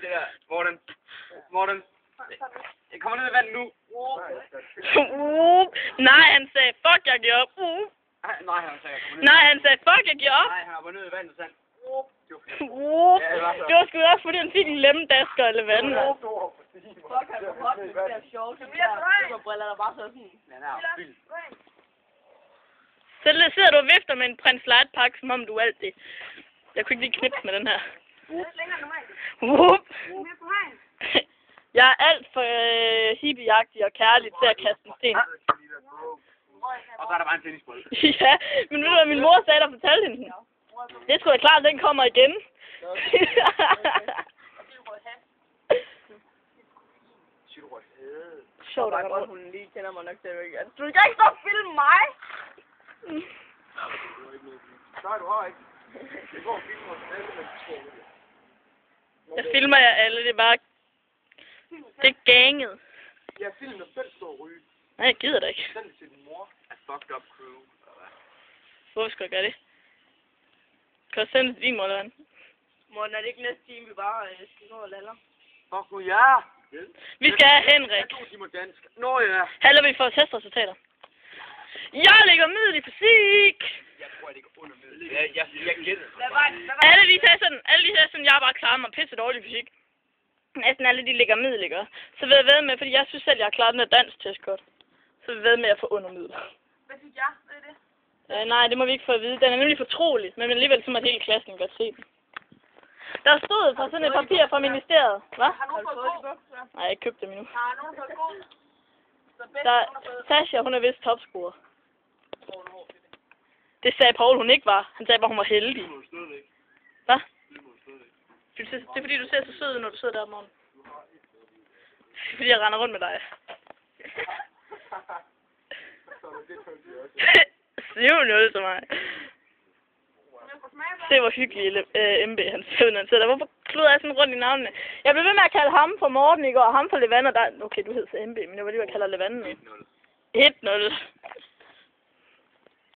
det der. Morten. Jeg kommer ned i vandet nu. Nej, han sagde, fuck, jeg giver op. Nej, han sagde, Nej, han sagde, fuck, jeg giver op. Nej, han var nede i vandet, sandt. Det var sgu også, fordi han fik en lemmedasker eller vandet. Fuck, han var hot, det er sjovt. Det var briller, der bare sådan. Han er fyldt. Så sidder du og vifter med en Prins Light-pakke, som om du er alt det. Jeg kunne ikke lige knipse med den her. Lidt længere normalt. Jeg er alt for hippieagtig og kærlig til at kaste en sten. Og så er der bare en tennisbold. Ja, men ved du hvad min mor sagde, der fortalte hende den? Det er sgu da klart, den kommer igen. Sjovt, at hun lige kender mig nok til at ikke. Du kan ikke stå og filme mig! Nej, du har ikke. Det går fint med alle. Jeg filmer jer alle, det er bare... Det er ganget. Jeg filmer selv stå og ryge. Nej, jeg gider det ikke. Send det til din mor. A fucked up crew. Hvorfor skal jeg gøre det? Kan jeg sende det til din mor, eller hvad? Morten, er det ikke næste time, vi bare skal gå og laller? Fuck nu, ja. Vi skal have Henrik. 2 timer dansk. Nå ja. Hallo, vi får testresultater. Jeg ligger middel i fysik. Jeg tror, jeg ligger under middel. Jeg gætter. Alle de testerne, jeg har bare klaret mig pisse dårligt i fysik. Næsten alle de ligger middel, ikke? Så vil jeg ved med, fordi jeg synes selv, jeg har klaret den der dansk test godt. Så vil jeg ved med at få under middel. Hvad fik jeg? Hvad er det? Nej, det må vi ikke få at vide. Den er nemlig fortrolig, men alligevel så må hele klassen godt se den. Der stod på sådan et papir fra ministeriet. Hvad? Har nogen fået god? Nej, jeg købte dem endnu. Har nogen fået god? Sasha, hun er vist topscorer. Det sagde Paul, hun ikke var. Han sagde bare, hun var heldig. Hvad? Det er fordi, du ser så sød ud, når du sidder der om morgenen. Det er fordi, jeg render rundt med dig. 7-0 til mig. Se, hvor hyggelig MB han ser ud, når han sidder der. Hvorfor kluder jeg sådan rundt i navnene? Jeg blev ved med at kalde ham for Morten i går, og ham for Levander. Okay, du hed så MB, men jeg var lige ved at kalde Levander nu. 1-0.